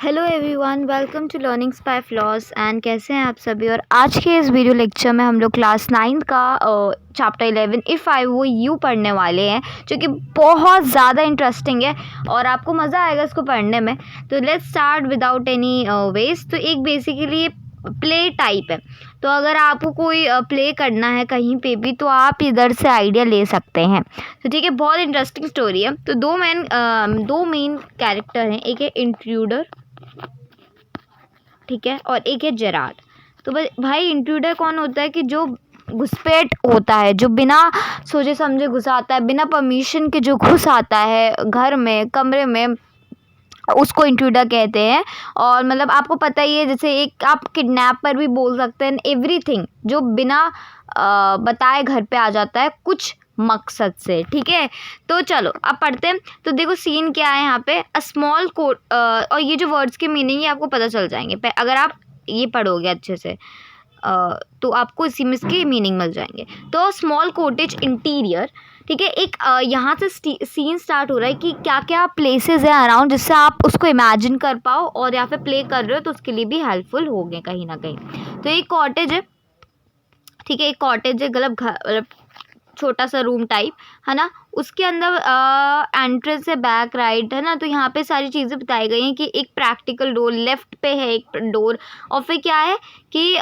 Hello everyone, welcome to learning spy floss. And कैसे हैं आप सभी। और आज के इस वीडियो लेक्चर में हम लोग क्लास 9 का चैप्टर 11 इफ़ आई वो यू पढ़ने वाले हैं, जो कि बहुत ज़्यादा इंटरेस्टिंग है और आपको मज़ा आएगा इसको पढ़ने में। तो let's start without any waste. तो एक बेसिकली प्ले टाइप है, तो अगर आपको कोई प्ले करना है कहीं पे भी तो आप इधर से आइडिया ले सकते हैं। तो ठीक है, बहुत इंटरेस्टिंग स्टोरी है। तो दो मेन कैरेक्टर हैं, एक है इंट्रूडर, ठीक है, और एक है जेरार्ड। तो भाई इंट्रूडर कौन होता है कि जो घुसपैठ होता है, जो बिना सोचे समझे घुस आता है, बिना परमिशन के जो घुस आता है घर में, कमरे में, उसको इंट्रूडर कहते हैं। और मतलब आपको पता ही है, जैसे एक आप किडनैपर भी बोल सकते हैं। एवरीथिंग जो बिना बताए घर पे आ जाता है कुछ मकसद से, ठीक है। तो चलो अब पढ़ते हैं। तो देखो सीन क्या है यहाँ पे, अ स्मॉल कोट। और ये जो वर्ड्स के मीनिंग है आपको पता चल जाएंगे अगर आप ये पढ़ोगे अच्छे से, तो आपको इसी में इसके मीनिंग मिल जाएंगे। तो स्मॉल कॉटेज इंटीरियर, ठीक है। एक यहाँ से सीन स्टार्ट हो रहा है कि क्या क्या प्लेसेस है अराउंड, जिससे आप उसको इमेजिन कर पाओ और या फिर प्ले कर रहे हो तो उसके लिए भी हेल्पफुल होंगे कहीं ना कहीं। तो एक कॉटेज है, ठीक है, एक कॉटेज है, मतलब छोटा सा रूम टाइप है ना। उसके अंदर एंट्रेंस है, बैक राइट है ना। तो यहाँ पे सारी चीज़ें बताई गई हैं कि एक प्रैक्टिकल डोर लेफ्ट पे है, एक डोर, और फिर क्या है कि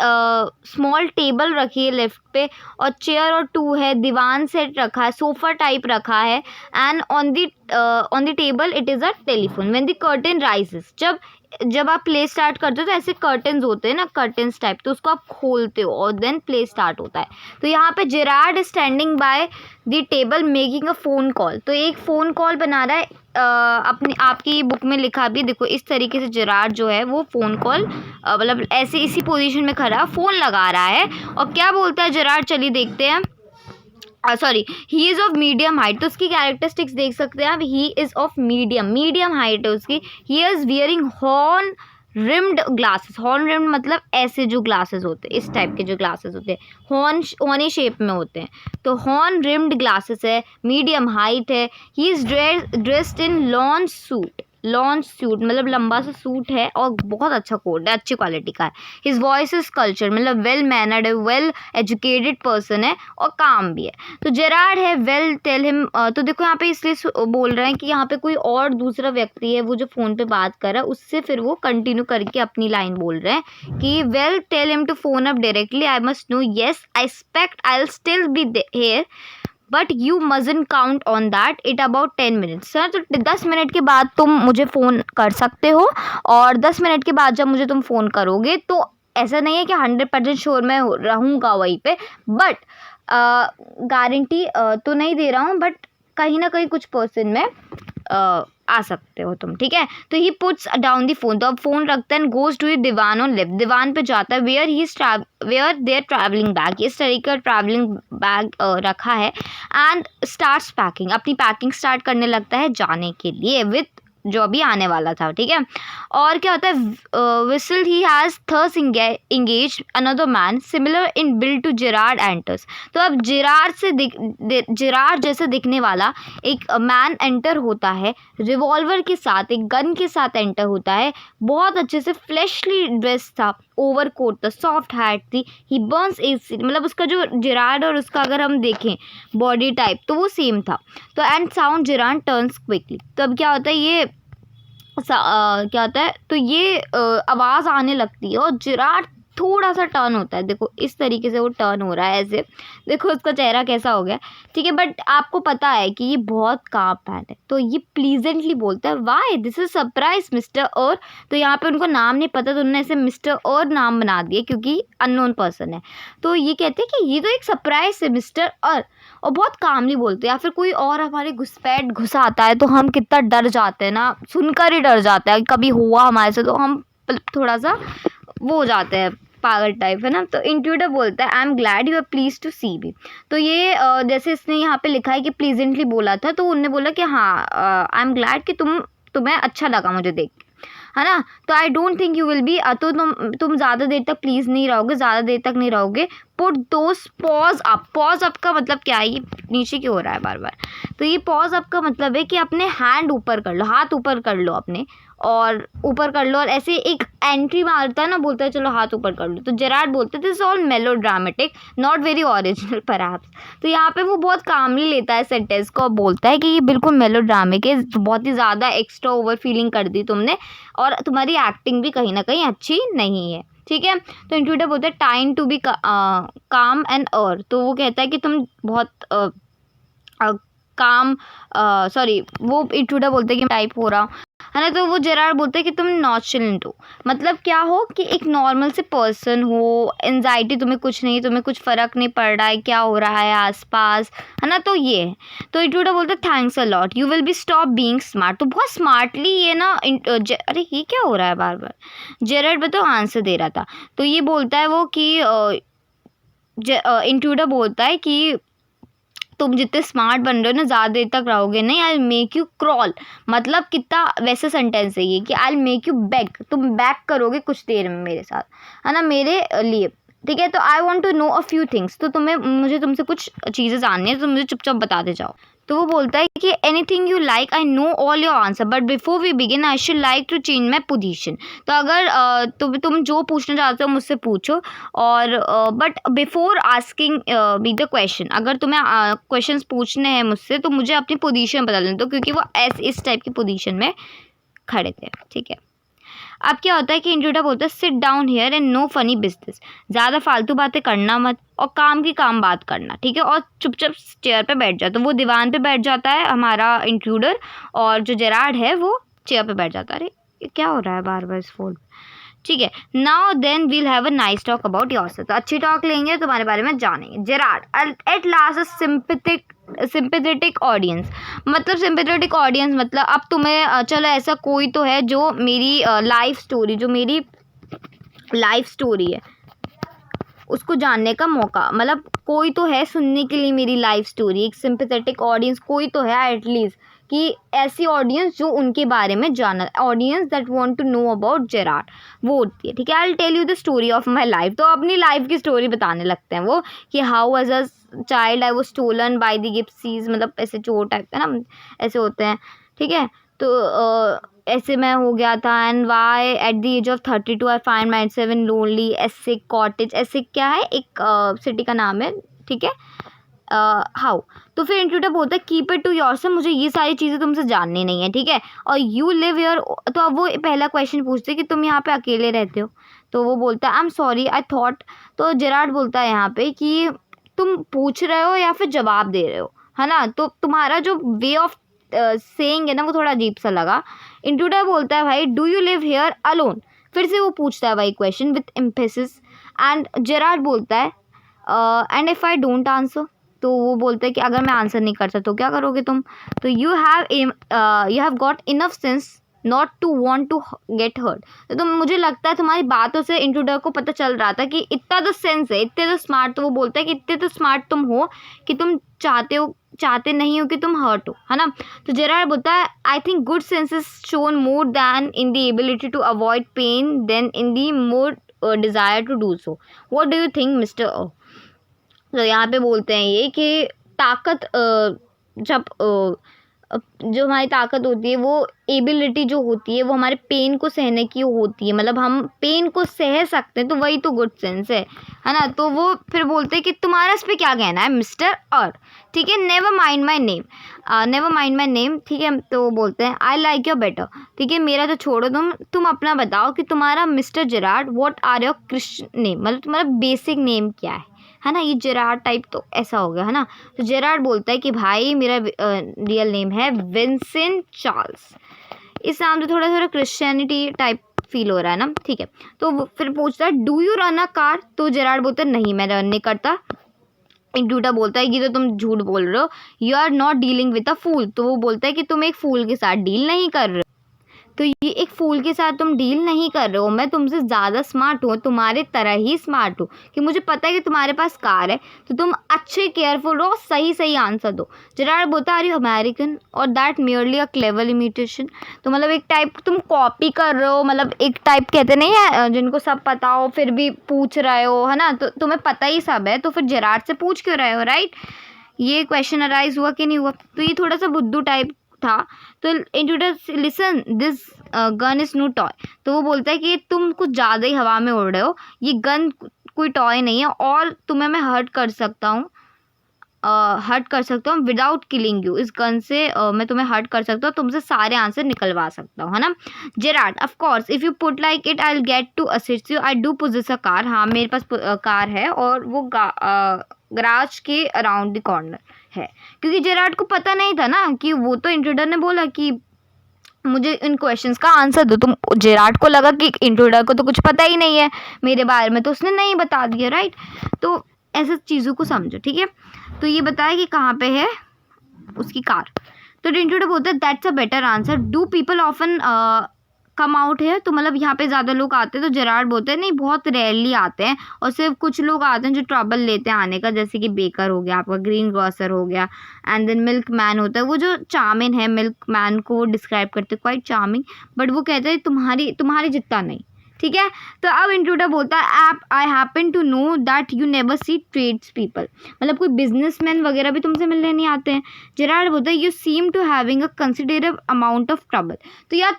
स्मॉल टेबल रखी है लेफ्ट पे, और चेयर और टू है, दीवान सेट रखा है, सोफ़ा टाइप रखा है। And on the table it is a telephone. When the curtain rises, जब आप प्ले स्टार्ट करते हो तो ऐसे कर्टन्स होते हैं ना, कर्टन्स टाइप, तो उसको आप खोलते हो और देन प्ले स्टार्ट होता है। तो यहाँ पे Gerard standing by the table making a phone call. तो एक फ़ोन कॉल बना रहा है। अपनी आपकी बुक में लिखा भी देखो, इस तरीके से जेरार्ड जो है वो फ़ोन कॉल मतलब ऐसे इसी पोजीशन में खड़ा फ़ोन लगा रहा है। और क्या बोलता है जेरार्ड, चलिए देखते हैं। Sorry, he is of medium height. तो उसकी कैरेक्टरिस्टिक्स देख सकते हैं आप, he is of medium height है उसकी। He is wearing horn rimmed glasses. Horn rimmed मतलब ऐसे जो ग्लासेस होते हैं, इस टाइप के जो ग्लासेस होते हैं, हॉर्नी शेप में होते हैं। तो हॉर्न रिम्ड ग्लासेस है, मीडियम हाइट है। He is dressed in launch suit मतलब लंबा सा सूट है और बहुत अच्छा कोट है, अच्छी क्वालिटी का है। हिज वॉइस इज कल्चर मतलब वेल मैनर्ड है, वेल एजुकेटेड पर्सन है और काम भी है। तो जेरार्ड है, वेल टेल हिम। तो देखो यहाँ पे इसलिए बोल रहे हैं कि यहाँ पे कोई और दूसरा व्यक्ति है, वो जो फ़ोन पे बात कर रहा है उससे फिर वो कंटिन्यू करके अपनी लाइन बोल रहे हैं कि well tell him to phone up directly, I must know, yes I expect I will still be here, but you mustn't count on that, it about 10 minutes. Sir तो 10 मिनट के बाद तुम मुझे फ़ोन कर सकते हो, और 10 मिनट के बाद जब मुझे तुम फ़ोन करोगे तो ऐसा नहीं है कि 100% श्योर मैं रहूँगा वहीं पे, बट गारंटी तो नहीं दे रहा हूँ, बट कहीं ना कहीं कुछ परसेंट में आ सकते हो तुम, ठीक है। तो he puts down the phone, तो अब फोन रखता है, goes to divan on left, दीवान पे जाता है, वेयर देयर ट्रैवलिंग बैग, इस तरीके का ट्रैवलिंग बैग रखा है। एंड स्टार्ट्स पैकिंग, अपनी पैकिंग स्टार्ट करने लगता है जाने के लिए विथ जो अभी आने वाला था, ठीक है। और क्या होता है, विसल he has thus engage another man similar in build to Gerard enters. तो अब जेरार्ड जैसे दिखने वाला एक मैन एंटर होता है, रिवॉल्वर के साथ, एक गन के साथ एंटर होता है। बहुत अच्छे से फ्लैशली ड्रेस था, ओवर कोट था, सॉफ्ट हैट थी। ही बर्न्स एसी, मतलब उसका जो जेरार्ड और उसका अगर हम देखें बॉडी टाइप तो वो सेम था। तो and sound Gerard turns quickly. तो अब क्या होता है, ये क्या होता है, तो ये आवाज़ आने लगती है और जेरार्ड थोड़ा सा टर्न होता है। देखो इस तरीके से वो टर्न हो रहा है ऐसे, देखो उसका चेहरा कैसा हो गया, ठीक है। बट आपको पता है कि ये बहुत काम मैन है, तो ये प्लीजेंटली बोलता है, why this is surprise mister और। तो यहाँ पे उनको नाम नहीं पता, तो उन्होंने ऐसे मिस्टर और नाम बना दिए क्योंकि अननोन पर्सन है। तो ये कहते हैं कि ये तो एक सरप्राइज है मिस्टर और बहुत कामली बोलते हैं। या फिर कोई और हमारे घुसपैठ घुस आता है तो हम कितना डर जाते हैं ना, सुनकर ही डर जाते हैं, कभी हुआ हमारे से तो हम थोड़ा सा वो हो जाते हैं, पागल टाइप, है ना। तो इंट्रूडर बोलता है, I am glad you are pleased to see me. तो ये जैसे इसने यहाँ पे लिखा है कि प्लीजेंटली बोला था, तो उनने बोला कि हाँ आई एम ग्लैड कि तुम्हें अच्छा लगा मुझे देख के, है ना। तो I don't think you will be, तो तुम ज़्यादा देर तक प्लीज़ नहीं रहोगे, ज़्यादा देर तक नहीं रहोगे। पुट दोस पॉज अप का मतलब क्या है, ये नीचे क्यों हो रहा है बार बार। तो ये पॉज अप का मतलब है कि अपने हैंड ऊपर कर लो, हाथ ऊपर कर लो अपने, और ऊपर कर लो, और ऐसे एक एंट्री मारता है ना, बोलता है चलो हाथ ऊपर कर लो। तो जेरार्ड बोलते दिस इज ऑल मेलो dramatic, not very original perhaps. तो यहाँ पे वो बहुत कामली लेता है सेंटेंस को और बोलता है कि ये बिल्कुल मेलो ड्रामिक है, बहुत ही ज़्यादा एक्स्ट्रा ओवर फीलिंग कर दी तुमने, और तुम्हारी एक्टिंग भी कहीं ना कहीं अच्छी नहीं है, ठीक है। तो इंट्रूडर बोलता है टाइम टू बी काम एंड और, तो वो कहता है कि तुम बहुत काम, सॉरी, वो इंट्रूडर बोलते हैं कि टाइप हो रहा हूँ, है ना। तो वो जेरार्ड बोलते हैं कि तुम नॉनचेलेंट हो, मतलब क्या हो कि एक नॉर्मल से पर्सन हो, एंजाइटी तुम्हें कुछ नहीं, तुम्हें कुछ फ़र्क नहीं पड़ रहा है क्या हो रहा है आसपास, है ना। तो ये है। तो इंट्रूडर बोलते हैं thanks a lot, you will be stop being smart. तो बहुत स्मार्टली ये ना अरे ये क्या हो रहा है बार बार, जेरार्ड बताओ आंसर दे रहा था। तो ये बोलता है वो कि इंट्रूडर बोलता है कि तुम जितने स्मार्ट बन रहे हो ना, ज़्यादा देर तक रहोगे नहीं, आई मेक यू क्रॉल, मतलब कितना वैसा सेंटेंस है ये कि आई मेक यू बैक, तुम बैक करोगे कुछ देर में मेरे साथ, है ना, मेरे लिए, ठीक है। तो I want to know a few things, तो मुझे तुमसे कुछ चीज़ें जाननी है, तो मुझे चुपचाप बताते जाओ। तो वो बोलता है कि anything you like, I know all your answer, but before we begin I should like to change my position. तो अगर तुम जो पूछना चाहते हो मुझसे पूछो, और but before asking me the question, अगर तुम्हें क्वेश्चंस पूछने हैं मुझसे तो मुझे अपनी पोजीशन बता देना, तो क्योंकि वो इस टाइप की पोजीशन में खड़े थे, ठीक है। अब क्या होता है कि इंट्रूडर बोलता है sit down here and no funny business, ज़्यादा फालतू बातें करना मत, और काम की काम बात करना, ठीक है, और चुपचाप चेयर पे बैठ जाओ। तो वो दीवान पे बैठ जाता है हमारा इंट्रूडर, और जो जेरार्ड है वो चेयर पे बैठ जाता है। अरे ये क्या हो रहा है बार बार इस फोन, ठीक है। Now then we'll have a nice talk about yourself, तो अच्छी टॉक लेंगे, तुम्हारे बारे में जानेंगे। Gerard at last sympathetic audience, मतलब सिंपैथेटिक ऑडियंस मतलब अब तुम्हें चलो ऐसा कोई तो है जो मेरी लाइफ स्टोरी, जो मेरी लाइफ स्टोरी है उसको जानने का मौका, मतलब कोई तो है सुनने के लिए मेरी लाइफ स्टोरी, एक सिंपैथेटिक ऑडियंस कोई तो है एटलीस्ट, कि ऐसी ऑडियंस जो उनके बारे में जाना, audience that want to know about Gerard, वो होती है, ठीक है। I will tell you the story of my life, तो अपनी लाइफ की स्टोरी बताने लगते हैं वो, कि how as a child I was stolen by the gypsies, मतलब ऐसे चोर टाइप है ना, ऐसे होते हैं, ठीक है। तो ऐसे मैं हो गया था, and why at the age of 32 I find myself in lonely Essex cottage, Essex क्या है, एक सिटी का नाम है, ठीक है। हाउ, तो फिर इंट्रूडर बोलता है कीप इट टू योरसेल्फ, मुझे ये सारी चीज़ें तुमसे जाननी नहीं है, ठीक है। और यू लिव हियर, तो अब वो पहला क्वेश्चन पूछते कि तुम यहाँ पे अकेले रहते हो, तो वो बोलता है I am sorry I thought, तो जेरार्ड बोलता है यहाँ पे कि तुम पूछ रहे हो या फिर जवाब दे रहे हो, है ना, तो तुम्हारा जो वे ऑफ सेइंग है ना वो थोड़ा अजीब सा लगा। इंट्रूडर बोलता है भाई do you live here alone, फिर से वो पूछता है भाई question with emphasis, and Gerard बोलता है and if I don't answer, तो वो बोलता है कि अगर मैं आंसर नहीं करता तो क्या करोगे तुम, तो you have got enough sense not to want to get hurt. तो मुझे लगता है तुम्हारी बातों से इंट्रूडर को पता चल रहा था कि इतना तो सेंस है, इतने तो स्मार्ट, तो वो बोलता है कि इतने तो स्मार्ट तुम हो कि तुम चाहते नहीं हो कि तुम हर्ट हो, है ना। तो जेरार्ड बोलता है I think good sense is shown more than in the ability to avoid pain than in the more desire to do so, what do you think mister. तो यहाँ पे बोलते हैं ये कि ताकत जब जो हमारी ताकत होती है वो एबिलिटी जो होती है वो हमारे पेन को सहने की होती है, मतलब हम पेन को सह सकते हैं, तो वही तो गुड सेंस है ना। तो वो फिर बोलते हैं कि तुम्हारा इस पर क्या कहना है मिस्टर और, ठीक है, नेवर माइंड माई नेम, ठीक है। तो वो बोलते हैं आई लाइक योर बेटर, ठीक है, मेरा तो छोड़ो, तुम अपना बताओ कि तुम्हारा mister Gerard what are your Christian name, मतलब तुम्हारा बेसिक नेम क्या है ना। ये जेरार्ड टाइप तो ऐसा हो गया, है ना। तो जेरार्ड बोलता है कि भाई मेरा रियल नेम है विंसेंट चार्ल्स, इस नाम से थोड़ा थोड़ा क्रिश्चियनिटी टाइप फील हो रहा है ना, ठीक है। तो वो फिर पूछता है do you run a car, तो जेरार्ड बोलता है नहीं मैं रन नहीं करता। इंट्रूडर बोलता है कि तो तुम झूठ बोल रहे हो, you are not dealing with a fool, तो वो बोलता है कि तुम एक फूल के साथ डील नहीं कर रहे हो, तो ये एक फूल के साथ तुम डील नहीं कर रहे हो, मैं तुमसे ज़्यादा स्मार्ट हूँ, तुम्हारे तरह ही स्मार्ट हूँ, कि मुझे पता है कि तुम्हारे पास कार है, तो तुम अच्छे केयरफुल रहो, सही आंसर दो। जेरार्ड बोलता है आर यू अमेरिकन और that merely a clever imitation, तो मतलब एक टाइप तुम कॉपी कर रहे हो, मतलब एक टाइप कहते नहीं है जिनको सब पता हो फिर भी पूछ रहे हो, है ना, तो तुम्हें पता ही सब है, तो फिर जेरार्ड से पूछ क्यों रहे हो, राइट। ये क्वेश्चन अराइज हुआ कि नहीं हुआ, तो ये थोड़ा सा बुद्धू टाइप था। तो intruder listen this gun is no toy. तो वो बोलता है कि तुम कुछ ज़्यादा ही हवा में उड़ रहे हो, ये गन कोई टॉय नहीं है और तुम्हें मैं हर्ट कर सकता हूँ विदाउट किलिंग यू। इस गन से मैं तुम्हें हर्ट कर सकता हूँ, तुमसे सारे आंसर निकलवा सकता हूँ, है ना। Gerard of course if you put like it I will get to assist you, I do possess a car. हाँ मेरे पास कार है और वो गराज के अराउंड द कॉर्नर है। क्योंकि जेराड को पता नहीं था ना कि वो तो इंट्रूडर ने बोला कि मुझे इन क्वेश्चंस का आंसर दो। तुम जेराड को लगा कि इंट्रूडर को तो कुछ पता ही नहीं है मेरे बारे में, तो उसने नहीं बता दिया, राइट। तो ऐसे चीज़ों को समझो, ठीक है। तो ये बताया कि कहाँ पे है उसकी कार। तो इंट्रूडर बोलता है that's a better answer, do people often come out है। तो मतलब यहाँ पे ज़्यादा लोग आते हैं। तो जेराड बोलते हैं नहीं, बहुत रेयरली आते हैं और सिर्फ कुछ लोग आते हैं जो ट्रबल लेते हैं आने का, जैसे कि बेकर हो गया, आपका ग्रीन ग्रॉसर हो गया, एंड देन मिल्क मैन होता है। वो जो चार्मिंग है, मिल्क मैन को डिस्क्राइब करते हैं क्वाइट चार्मिंग, बट वो कहते हैं तुम्हारी जितना नहीं, ठीक है। तो अब इंट्रूडर बोलता है I happen to know that you never see trades people, मतलब कोई बिजनेसमैन वगैरह भी तुमसे मिलने नहीं आते हैं। जेराड बोलता है you seem to having a considerable amount of trouble. तो यार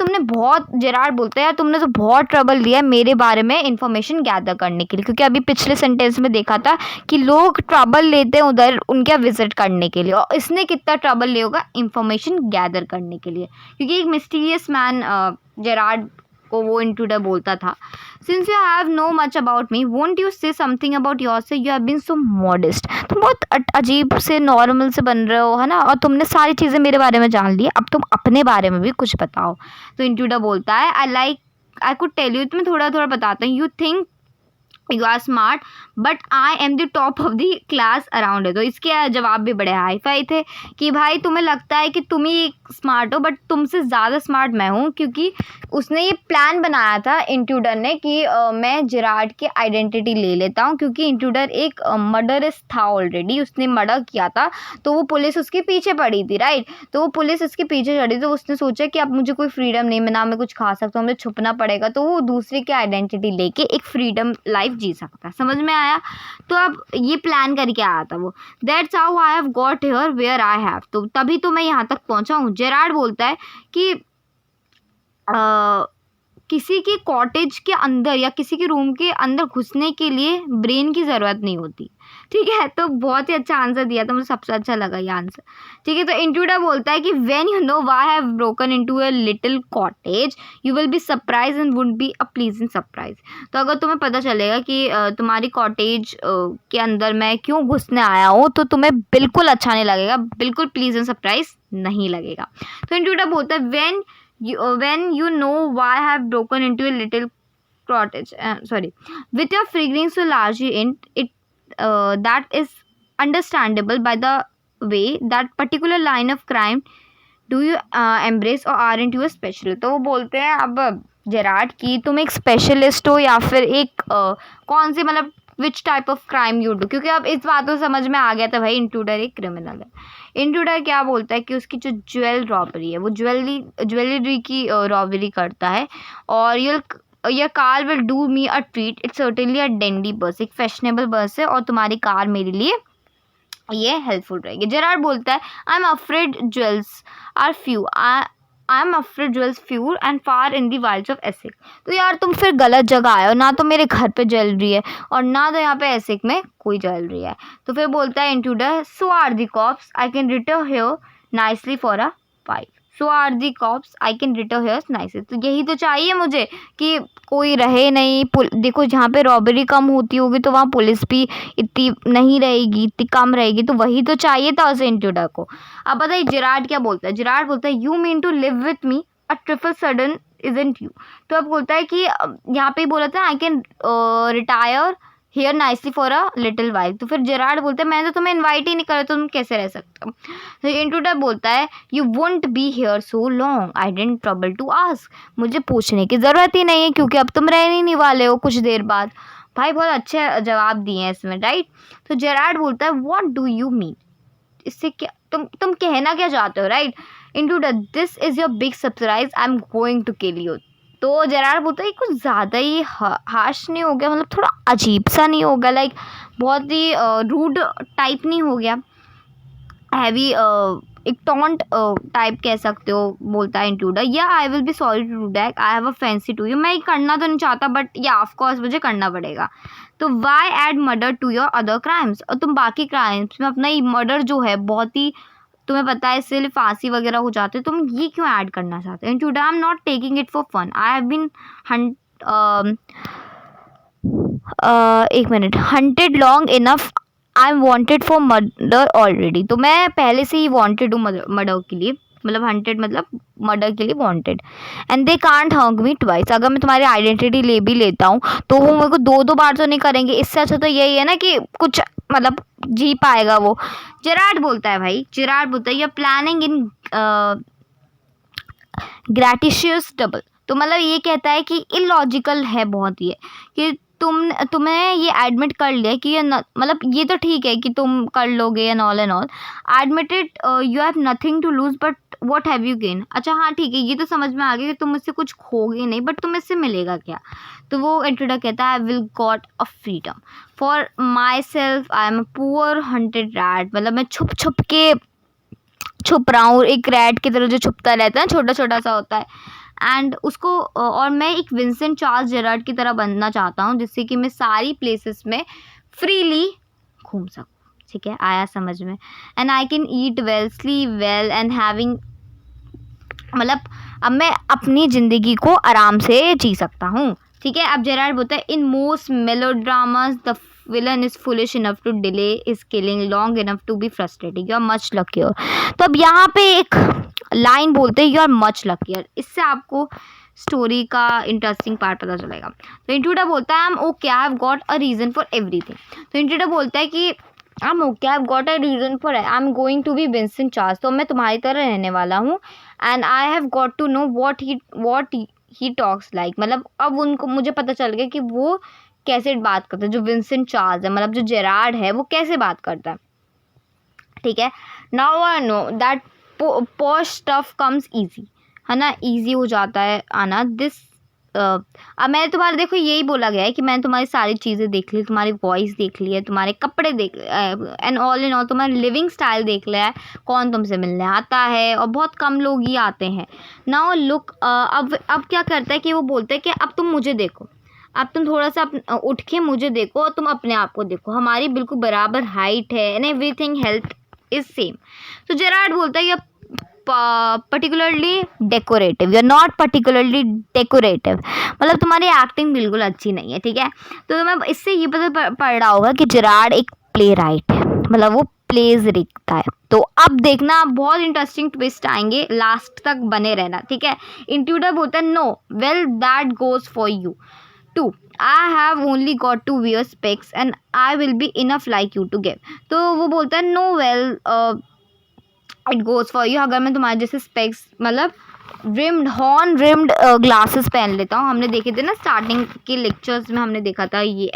जेराड बोलता है यार तुमने तो बहुत ट्रबल लिया है मेरे बारे में इन्फॉर्मेशन गैदर करने के लिए, क्योंकि अभी पिछले सेंटेंस में देखा था कि लोग ट्रबल लेते हैं उधर उनके विजिट करने के लिए, और इसने कितना ट्रबल लिया होगा इन्फॉर्मेशन गैदर करने के लिए, क्योंकि एक मिस्टीरियस मैन जेराड को वो इंट्रूडर बोलता था। Since you have know much about me won't you say something about yourself, you have been so modest. तुम बहुत अजीब से नॉर्मल से बन रहे हो, है ना, और तुमने सारी चीज़ें मेरे बारे में जान ली, अब तुम अपने बारे में भी कुछ बताओ। तो इंट्रूडर बोलता है आई कुड टेल यू, तुम्हें थोड़ा थोड़ा बताता हूँ। You think you are smart but I am the top of the class around है। तो इसके जवाब भी बड़े हाई फाई थे कि भाई तुम्हें लगता है कि तुम ही स्मार्ट हो, बट तुमसे ज़्यादा स्मार्ट मैं हूँ, क्योंकि उसने ये प्लान बनाया था इंट्रूडर ने कि मैं जेराड की आइडेंटिटी ले लेता हूँ, क्योंकि इंट्रूडर एक मर्डरस था ऑलरेडी, उसने मर्डर किया था, तो वो पुलिस उसके पीछे पड़ी थी, राइट। तो वो पुलिस उसके पीछे चढ़ी, तो उसने सोचा कि अब मुझे कोई फ्रीडम नहीं, मैं ना मैं कुछ खा सकता हूँ, मुझे छुपना पड़ेगा, तो वो दूसरे की आइडेंटिटी लेके एक फ्रीडम लाइफ जी सकता है। समझ में आया। तो अब ये प्लान करके आया था वो। That's how I have got here where I have, तो तभी तो मैं यहाँ तक पहुँचा हूँ। जेराड बोलता है कि किसी की कॉटेज के अंदर या किसी के रूम के अंदर घुसने के लिए ब्रेन की ज़रूरत नहीं होती, ठीक है। तो बहुत ही अच्छा आंसर दिया था, मुझे सबसे अच्छा लगा ये आंसर, ठीक है। तो इंट्रूडर बोलता है कि when you know why I have broken into a little cottage you will be surprise and would be a pleasant surprise. तो अगर तुम्हें पता चलेगा कि तुम्हारी कॉटेज के अंदर मैं क्यों घुसने आया हूँ, तो तुम्हें बिल्कुल अच्छा नहीं लगेगा, बिल्कुल प्लीजेंट सरप्राइज नहीं लगेगा। तो इंट्रूडर बोलता है when you know why I have broken into a little cottage, with your figuring so largely in it, that is understandable by the way that particular line of crime do you embrace or aren't you a special। तो वो बोलते हैं अब Gerrard की तुम एक specialist हो या फिर एक कौन सी, मतलब which type of crime you do, क्योंकि अब इस बात को समझ में आ गया था भाई इंट्रूडर एक क्रिमिनल है। इंट्रूडर क्या बोलता है कि उसकी जो ज्वेल रॉबरी है, वो ज्वेलरी की रॉबरी करता है, और your car will do me a treat, it's certainly a Dandy बस, एक फैशनेबल बस है और तुम्हारी कार मेरे लिए ये हेल्पफुल रहेगी। जेराड बोलता है I am afraid jewels are few, I am afraid jewels few and far in the wilds of Essex. तो यार तुम फिर गलत जगह आए हो, ना तो मेरे घर पे ज्वेलरी है और ना तो यहाँ पे एसिक में कोई ज्वेलरी है। तो फिर बोलता है intruder so are the cops I can return here nicely for a five, so are the cops I can return here nicely. तो यही तो चाहिए मुझे कि कोई रहे नहीं, देखो जहाँ पे रॉबरी कम होती होगी तो वहाँ पुलिस भी इतनी नहीं रहेगी, इतनी कम रहेगी, तो वही तो चाहिए था उसे इंट्रूडर को। अब बताइए जेराड क्या बोलता है। जेराड बोलता है you mean to live with me a triple sudden isn't you. तो अब बोलता है कि यहाँ पे बोला था I can retire here nicely for a little while. तो फिर जेराड बोलता है मैंने तो तुम्हें इन्वाइट ही नहीं करा, तो तुम कैसे रह सकते हो। तो इंट्रूडर बोलता है you won't be here so long I didn't trouble to ask, मुझे पूछने की ज़रूरत ही नहीं है क्योंकि अब तुम रहने ही नहीं वाले हो कुछ देर बाद। भाई बहुत अच्छे जवाब दिए हैं इसमें, राइट। तो जेराड बोलता है व्हाट डू यू मीन, इससे क्या तुम कहना क्या चाहते हो, right. Intruder this is your big surprise I am going to kill you. तो जेराड बोलता है कुछ ज़्यादा ही हार्श नहीं हो गया, मतलब थोड़ा अजीब सा नहीं हो गया, लाइक बहुत ही रूड टाइप नहीं हो गया, हैवी एक टॉन्ट टाइप कह सकते हो, बोलता है इंट्रूडर, या I will be sorry to do that, I have a fancy to you, मैं ये करना तो नहीं चाहता बट या ऑफ कोर्स मुझे करना पड़ेगा। तो why add murder to your other crimes, और तुम बाकी क्राइम्स में अपना ये मर्डर जो है बहुत ही तुम्हें पता है इससे फांसी वगैरह हो जाते हैं, तुम ये क्यों ऐड करना चाहते हो। Intruder, I am not taking it for fun, I have been एक मिनट, hunted long enough, I am wanted for murder already. तो मैं पहले से ही वॉन्टेड हूँ मर्डर के लिए, मतलब हंटेड मतलब मर्डर के लिए wanted. And they can't hung me twice, अगर मैं तुम्हारी आइडेंटिटी ले भी लेता हूँ तो वो मेरे को दो दो बार तो नहीं करेंगे, इससे अच्छा तो यही है ना कि कुछ मतलब जी पाएगा वो। जेरार्ड बोलता है भाई, जेरार्ड बोलता है you are planning in gratuitous double. तो मतलब ये कहता है कि इलॉजिकल है बहुत ये कि तुम्हें ये एडमिट कर लिया कि ये मतलब ये तो ठीक है कि तुम कर लोगे and all, admitted you have nothing to lose but what have you gain. अच्छा हाँ ठीक है, ये तो समझ में आ गया कि तुम इससे कुछ खोगे नहीं बट तुम्हें इससे मिलेगा क्या। तो वो इंट्रूडर कहता है I will got a freedom for my self, I am a poor hunted rat, मतलब मैं छुप छुप के छुप रहा हूँ, एक रैट की तरह जो छुपता रहता है, छोटा छोटा सा होता है। एंड उसको और मैं एक विंसेंट चार्ल्स जेरार्ड की तरह बनना चाहता हूँ जिससे कि मैं सारी प्लेसेस में फ्रीली घूम सकूँ। ठीक है, आया समझ में। And I can eat well, sleep well and having, मतलब अब मैं अपनी ज़िंदगी को आराम से जी सकता हूँ। ठीक है, अब जेरार्ड बोलता है in most melodramas the villain is foolish enough to delay is killing long enough to be frustrating, you are much luckier. तो अब यहाँ पे एक लाइन बोलते हैं यू आर मच लकियर, इससे आपको स्टोरी का इंटरेस्टिंग पार्ट पता चलेगा। तो इंट्रूडर बोलता है I am okay, I have got a reason for everything. तो इंट्रूडर बोलता है कि I am okay, I have got a reason for, I am going to be Vincent Charles, तो मैं तुम्हारी तरह रहने वाला हूँ। And I have got to know what he talks like, मतलब अब उनको मुझे पता चल गया कि वो कैसे बात करता है, जो विंसेंट चार्ल्स है, मतलब जो जेरार्ड है वो कैसे बात करता है। ठीक है, now I know that posh stuff comes easy, है ना, ईजी हो जाता है आना। दिस अब मैंने तुम्हारे, देखो यही बोला गया है कि मैंने तुम्हारी सारी चीज़ें देख ली, तुम्हारी वॉइस देख ली है, तुम्हारे कपड़े देख एंड ऑल इन ऑल तुम्हारा लिविंग स्टाइल देख लिया है, कौन तुमसे मिलने आता है, और बहुत कम लोग ही आते हैं। नाउ लुक, अब क्या करता है कि वो बोलता है कि अब तुम मुझे देखो, अब तुम थोड़ा सा उठ के मुझे देखो और तुम अपने आप को देखो, हमारी बिल्कुल बराबर हाइट है and everything health is same. तो जेरार्ड बोलता है ये particularly decorative, you are not particularly decorative, मतलब तुम्हारी एक्टिंग बिल्कुल अच्छी नहीं है। ठीक है, तो तुम्हें इससे ये पता पड़ रहा होगा कि जेरार्ड एक प्ले राइट है, मतलब वो प्लेज लिखता है। तो अब देखना बहुत इंटरेस्टिंग ट्विस्ट आएंगे, लास्ट तक बने रहना। ठीक है, इंट्रूडर बोलता है no, well that goes for you too, I have only got to wear specs and I will be enough like you to give. तो वो बोलता है no well it goes for you, अगर मैं तुम्हारे जैसे स्पेक्स मतलब रिम्ड हॉर्न रिम्ड ग्लासेस पहन लेता हूँ, हमने देखे थे ना स्टार्टिंग के लेक्चर्स में, हमने देखा था ये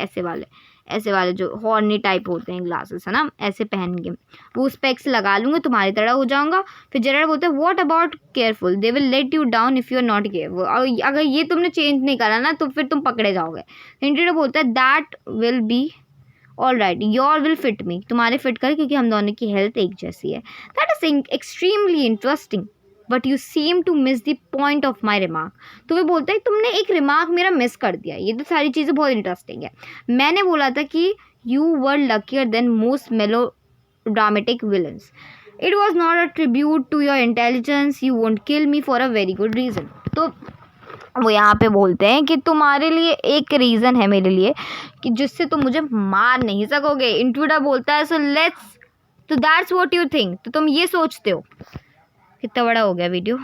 ऐसे वाले जो हॉर्नी टाइप होते हैं ग्लासेस, है ना, ऐसे पहन के वो स्पेक्स लगा लूँगी, तुम्हारी तरह हो जाऊँगा। फिर जेरार्ड बोलते हैं what about careful, they will let you down if you are not careful, और अगर ये तुमने चेंज नहीं करा ना तो फिर तुम पकड़े जाओगे। इंट्रूडर बोलता है that will be all right, your will fit me, तुम्हारे फिट कर, क्योंकि हम दोनों की हेल्थ एक जैसी है। That is extremely interesting but you seem to miss the point of my remark. तो वो बोलता है तुमने एक रिमार्क मेरा मिस कर दिया, ये तो सारी चीज़ें बहुत इंटरेस्टिंग है। मैंने बोला था कि you were luckier than most melodramatic villains, it was not a tribute to your intelligence, you won't kill me for a very good reason. तो वो यहाँ पे बोलते हैं कि तुम्हारे लिए एक रीज़न है मेरे लिए कि जिससे तुम मुझे मार नहीं सकोगे। इंट्रूडर बोलता है सो लेट्स, तो दैट्स व्हाट यू थिंक, तो तुम ये सोचते हो। कितना बड़ा हो गया वीडियो।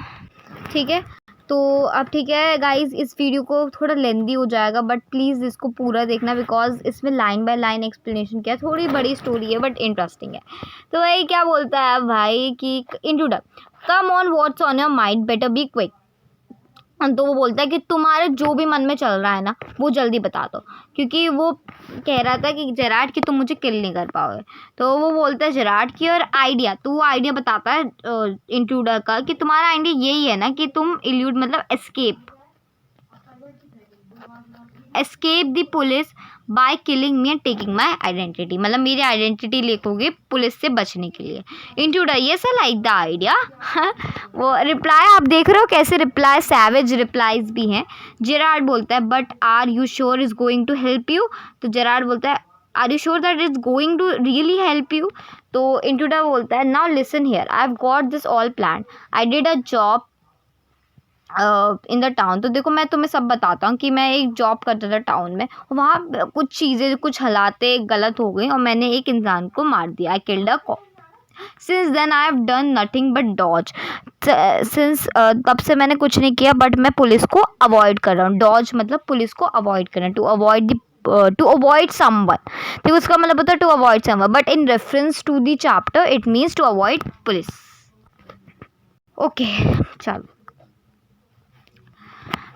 ठीक है, तो अब ठीक है गाइज, इस वीडियो को थोड़ा लेंदी हो जाएगा बट प्लीज़ इसको पूरा देखना, बिकॉज इसमें लाइन बाय लाइन एक्सप्लेनेशन किया, थोड़ी बड़ी स्टोरी है बट इंटरेस्टिंग है। तो वही क्या बोलता है भाई कि intruder come on what's on your mind, better be quick. तो वो बोलता है कि तुम्हारे जो भी मन में चल रहा है ना वो जल्दी बता दो, क्योंकि वो कह रहा था कि जेरार्ड कि तुम मुझे किल नहीं कर पाओगे। तो वो बोलता है जेरार्ड की और आइडिया, तो वो आइडिया बताता है इंट्रूडर का कि तुम्हारा आइडिया यही है ना कि तुम इल्यूड मतलब escape escape the police by killing me and taking my identity, मतलब मेरी आइडेंटिटी लेकोगे पुलिस से बचने के लिए। Intruder, yes I like the idea. वो रिप्लाई आप देख रहे हो कैसे रिप्लाई, सैवेज रिप्लाईज भी हैं। जेरार्ड बोलता है but are you sure is going to help you? तो जेरार्ड बोलता है are you sure that is going to really help you? तो इंट्रूडर बोलता है now listen here, I have got this all plan, I did a job in the town. तो देखो मैं तुम्हें सब बताता हूँ कि मैं एक जॉब करता था टाउन में, वहाँ कुछ चीज़ें कुछ हालातें गलत हो गई और मैंने एक इंसान को मार दिया। I killed a cop. Since then I have done nothing but dodge. सिंस तब से मैंने कुछ नहीं किया बट मैं पुलिस को अवॉइड कर रहा हूँ। डॉज मतलब पुलिस को अवॉइड करना, टू अवॉइड समवन। तो उसका मतलब होता है to avoid someone, but in reference to the chapter it means to avoid police. Okay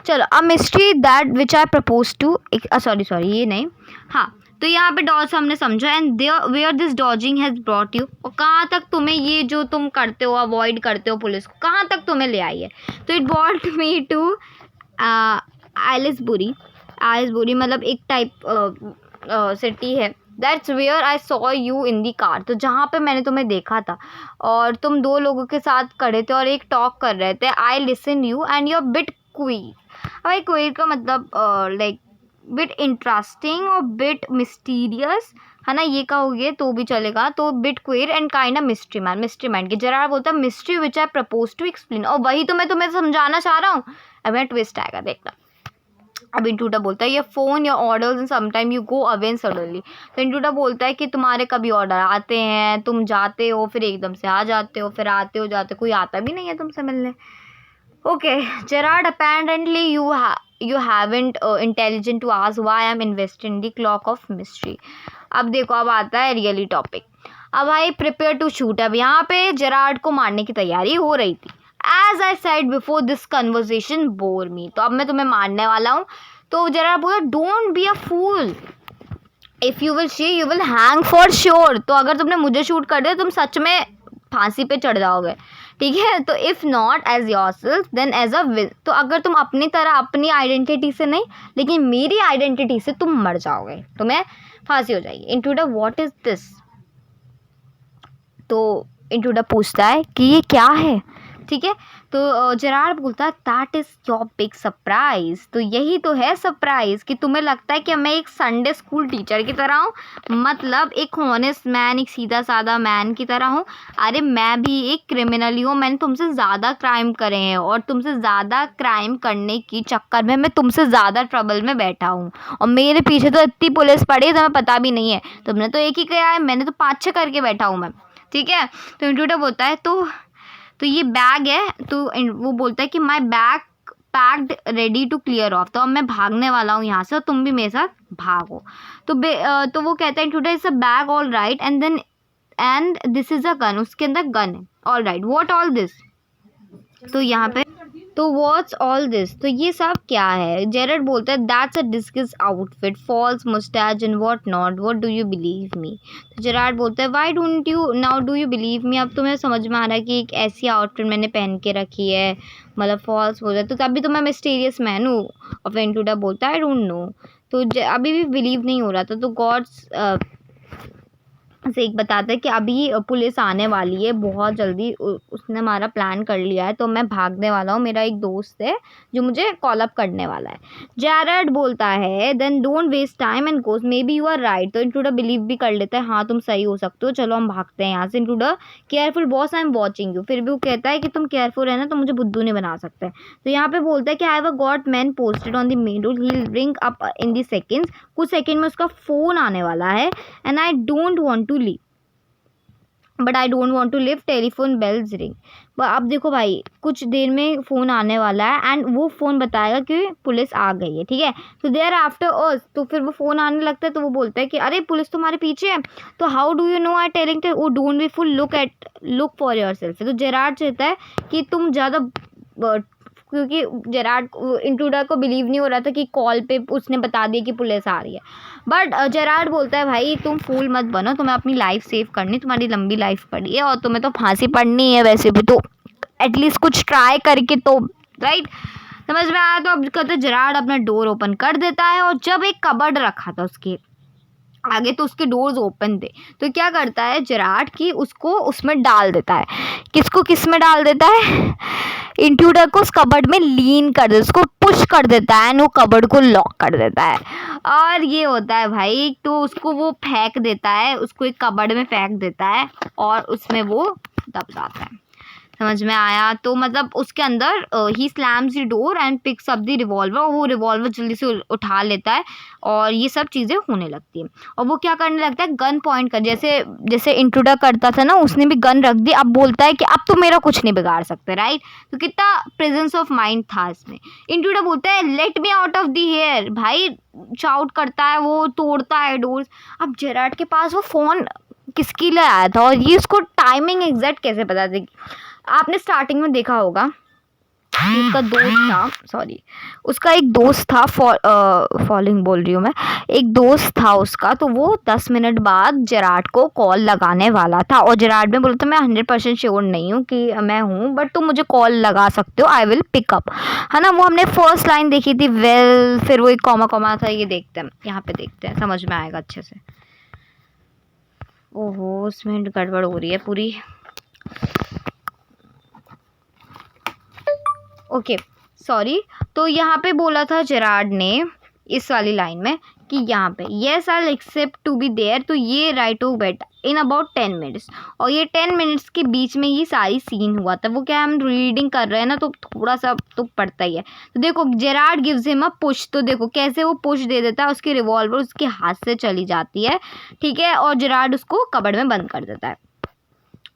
चलो a mystery that which I propose to, sorry ये नहीं, हाँ तो यहाँ पे डॉज हमने समझा। And where this dodging has brought you, और कहाँ तक तुम्हें ये जो तुम करते हो अवॉइड करते हो पुलिस को, कहाँ तक तुम्हें ले आई है? तो it brought me to Aylesbury मतलब एक टाइप सिटी है। That's where I saw you in the car, तो जहाँ पे मैंने तुम्हें देखा था और तुम दो लोगों के साथ खड़े थे और एक टॉक कर रहे थे। I listen you and you are bit queer. भाई क्वीर का मतलब लाइक बिट इंटरेस्टिंग और बिट मिस्टीरियस है ना, ये कहोगे तो भी चलेगा। तो bit queer and kind of mystery man की जरा बोलता है mystery which I propose to explain, और वही तो मैं तुम्हें समझाना चाह रहा हूँ। अब मैं ट्विस्ट आएगा देखना। अब इंट्रूडर बोलता है ये फ़ोन या orders and sometime you go away and suddenly. तो इंट्रूडर बोलता है कि तुम्हारे कभी ऑर्डर आते हैं, तुम जाते हो फिर एकदम से आ जाते हो, फिर आते हो जाते, कोई आता भी नहीं है तुमसे मिलने। Okay Gerard, apparently you haven't intelligent to ask why I'm invested in the clock of mystery। अब देखो अब आता है रियली टॉपिक। अब भाई प्रिपेयर टू शूट। अब यहाँ पे जेरार्ड को मारने की तैयारी हो रही थी। As I said before this conversation bore me, तो अब मैं तुम्हें मारने वाला हूँ। तो जेरार्ड बोला don't be a fool, if you will she you will hang for sure. तो अगर तुमने मुझे शूट कर दिया तुम सच में फांसी पे चढ़ जाओगे, ठीक है। तो if not as yourself then as a will, तो अगर तुम अपनी तरह अपनी आइडेंटिटी से नहीं लेकिन मेरी आइडेंटिटी से तुम मर जाओगे, तुम्हें फांसी हो जाएगी। Intruder what is this? तो इंट्रूडर पूछता है कि ये क्या है, ठीक है। तो जेरार्ड बोलता है that is your big surprise. तो यही तो है सरप्राइज़ कि तुम्हें लगता है कि मैं एक संडे स्कूल टीचर की तरह हूँ, मतलब एक हॉनेस्ट मैन, एक सीधा साधा मैन की तरह हूँ। अरे मैं भी एक क्रिमिनल हूँ, मैंने तुमसे ज़्यादा क्राइम करे हैं और तुमसे ज़्यादा क्राइम करने की चक्कर में मैं तुमसे ज़्यादा ट्रबल में बैठा हूँ, और मेरे पीछे तो इतनी पुलिस पड़ी है तुम्हें पता भी नहीं है। तुमने तो एक ही किया है, मैंने तो 5-6 करके बैठा हूँ मैं, ठीक है। तो इंट्रूडर बोलता है तो ये बैग है। तो वो बोलता है कि my bag packed ready to clear off, तो अब मैं भागने वाला हूँ यहाँ से और तुम भी मेरे साथ भागो। तो वो कहता है intruder is a bag all right and this is a gun, उसके अंदर गन है। All right what all this? तो यहाँ पे तो व्हाट्स ऑल दिस, तो ये सब क्या है? जेरड बोलता है that's a disguise outfit, false moustache and what not, what do you believe me? तो जेरार्ड बोलता है why don't you now do you believe me? अब तुम्हें समझ में आ रहा है कि एक ऐसी आउटफिट मैंने पहन के रखी है, मतलब फॉल्स बोल रहा है, तो तभी तो मैं मिस्टीरियस मैन हूँ। और फिर इंट्रूडर बोलता है आई डोंट नो। तो अभी भी बिलीव नहीं हो रहा था। तो गॉड्स से एक बताता है कि अभी पुलिस आने वाली है बहुत जल्दी, उसने हमारा प्लान कर लिया है, तो मैं भागने वाला हूँ। मेरा एक दोस्त है जो मुझे कॉल अप करने वाला है। जेरड बोलता है then don't waste time and goes, maybe you are right. तो इंट्रूडर बिलीव भी कर लेता है, हाँ तुम सही हो सकते हो, चलो हम भागते हैं यहाँ से। Intruder careful boss I am watching you, फिर भी वो कहता है कि तुम केयरफुल रहना, तो मुझे बुद्धू नहीं बना सकते। तो यहाँ पे बोलता है कि I have a got man posted on the main road, he will ring up in the seconds, कुछ सेकेंड में उसका फ़ोन आने वाला है। And I don't want to leave but I don't want to live, telephone bells ring. अब देखो भाई कुछ देर में फ़ोन आने वाला है एंड वो फ़ोन बताएगा कि पुलिस आ गई है, ठीक है। तो देयर आफ्टर अस, तो फिर वो फ़ोन आने लगता है। तो वो बोलता है कि अरे पुलिस तुम्हारे पीछे है। तो how do you know I telling that, oh don't be full, look for your self. तो जेरार्ड चाहता है कि तुम ज़्यादा, क्योंकि जेरार्ड इंट्रूडर को बिलीव नहीं हो रहा था कि कॉल पे उसने बता दिया कि पुलिस आ रही है। बट जेरार्ड बोलता है भाई तुम फूल मत बनो, तुम्हें अपनी लाइफ सेव करनी, तुम्हारी लंबी लाइफ पड़ी है और तुम्हें तो फांसी पड़नी है वैसे भी, तो एटलीस्ट कुछ ट्राई करके तो, राइट। समझ में आया? तो अब कहते जेरार्ड अपना डोर ओपन कर देता है और जब एक कबर्ड रखा था उसके आगे तो उसके डोर्स ओपन थे, तो क्या करता है जेरार्ड कि उसको उसमें डाल देता है। किसको किस में डाल देता है? इंट्रूडर को उस कबर्ड में लीन कर देता है, उसको पुश कर देता है एंड वो कबर्ड को लॉक कर देता है। और ये होता है भाई, तो उसको वो फेंक देता है, उसको एक कबर्ड में फेंक देता है और उसमें वो दब जाता है। समझ में आया? तो मतलब उसके अंदर ही slams the door and picks up the revolver, और वो रिवॉल्वर जल्दी से उठा लेता है और ये सब चीज़ें होने लगती हैं। और वो क्या करने लगता है, गन पॉइंट कर, जैसे जैसे इंट्रूडर करता था ना, उसने भी गन रख दी। अब बोलता है कि अब तो मेरा कुछ नहीं बिगाड़ सकते, राइट? तो कितना प्रेजेंस ऑफ माइंड था इसमें। इंट्रूडर बोलता है let me out of the here, भाई शाउट करता है, वो तोड़ता है डोर्स। अब जेरार्ड के पास वो फ़ोन किसके लिए आया था और ये उसको टाइमिंग एग्जैक्ट कैसे पता थी? आपने स्टार्टिंग में देखा होगा कि उसका दोस्त था, सॉरी उसका एक दोस्त था, फॉलोइंग बोल रही हूँ मैं, एक दोस्त था उसका, तो वो 10 मिनट बाद जेरार्ड को कॉल लगाने वाला था और जेरार्ड ने बोला था मैं 100% श्योर नहीं हूँ कि मैं हूँ, बट तुम मुझे कॉल लगा सकते हो, आई विल पिक अप, है ना? वो हमने फर्स्ट लाइन देखी थी, वेल, फिर वो एक कॉमा कॉमा था, ये देखते हैं, यहाँ पे देखते हैं, समझ में आएगा अच्छे से। ओहो, उसमें गड़बड़ हो रही है पूरी। ओके सॉरी, तो यहाँ पे बोला था जेरार्ड ने इस वाली लाइन में कि यहाँ पे yes I accept to be there, तो ये right to bet in about 10 minutes, और ये 10 मिनट्स के बीच में ये सारी सीन हुआ था। वो क्या है, हम रीडिंग कर रहे हैं ना, तो थोड़ा सा तो पड़ता ही है। तो देखो Gerard gives him a push, तो देखो कैसे वो पुश दे देता है, उसकी रिवॉल्वर उसके हाथ से चली जाती है, ठीक है, और जेरार्ड उसको कबर्ड में बंद कर देता है।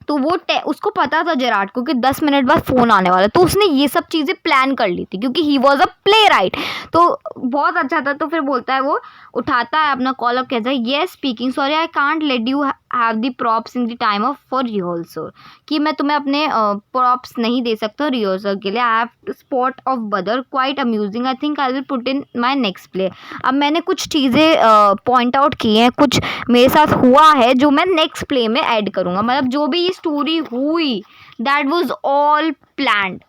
तो वो उसको पता था जेरार्ड को कि 10 मिनट बाद फ़ोन आने वाला है, तो उसने ये सब चीज़ें प्लान कर ली थी क्योंकि he was a play right, तो बहुत अच्छा था। तो फिर बोलता है, वो उठाता है अपना कॉल और कहता है yes speaking, sorry I can't let you have the props in the time of for rehearsal, कि मैं तुम्हें अपने प्रॉप्स नहीं दे सकता रिहर्सल के लिए। आई हैव स्पॉट ऑफ बदर quite amusing, I think I will put in my next play. अब मैंने कुछ चीज़ें पॉइंट आउट की हैं, कुछ मेरे साथ हुआ है जो मैं नेक्स्ट प्ले में ऐड करूँगा। मतलब जो भी ये स्टोरी हुई दैट वाज ऑल प्लान्ड,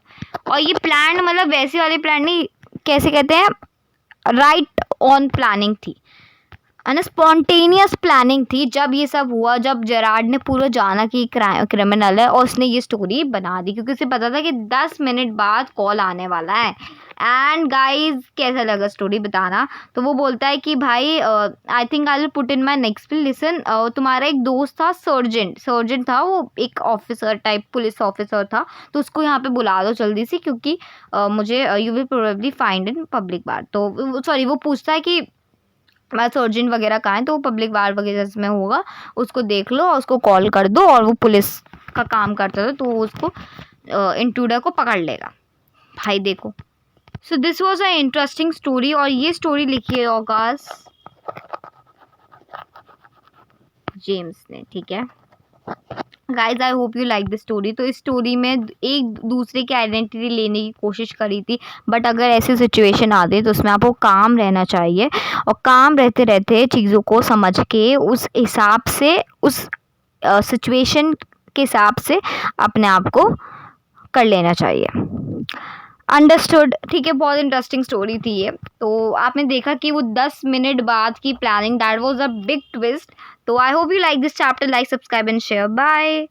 और ये प्लान मतलब वैसे वाले प्लान नहीं, कैसे कहते हैं, राइट ऑन प्लानिंग थी, है ना, स्पॉन्टेनियस प्लानिंग थी। जब ये सब हुआ, जब जेरार्ड ने पूरा जाना कि क्रिमिनल है और उसने ये स्टोरी बना दी क्योंकि उसे पता था कि 10 मिनट बाद कॉल आने वाला है। एंड गाइज कैसा लगा स्टोरी बताना? तो वो बोलता है कि भाई I think I will put in my next play. Listen, तुम्हारा एक दोस्त था सर्जेंट था, वो एक ऑफिसर टाइप पुलिस ऑफिसर था, तो उसको यहाँ पे बुला दो जल्दी से क्योंकि मुझे you will probably find in public bar. तो सॉरी, वो पूछता है कि मैं सर्जन वगैरह कहाँ है, तो वो पब्लिक बार वगैरह में होगा, उसको देख लो और उसको कॉल कर दो, और वो पुलिस का काम करता था तो वो उसको इंट्रूडर को पकड़ लेगा। भाई देखो, so this was a interesting story, और ये स्टोरी लिखी है ऑगस्ट जेम्स ने, ठीक है guys, I hope you like the story. तो इस स्टोरी में एक दूसरे की आइडेंटिटी लेने की कोशिश करी थी, बट अगर ऐसी सिचुएशन आ गई तो उसमें आपको काम रहना चाहिए, और काम रहते रहते चीज़ों को समझ के उस हिसाब से, उस सिचुएशन के हिसाब से अपने आप को कर लेना चाहिए। अंडरस्टूड, ठीक है, बहुत इंटरेस्टिंग स्टोरी थी ये। तो आपने देखा कि वो 10 मिनट बाद की planning, that was a big twist. तो I hope you like this chapter, like, subscribe and share, bye.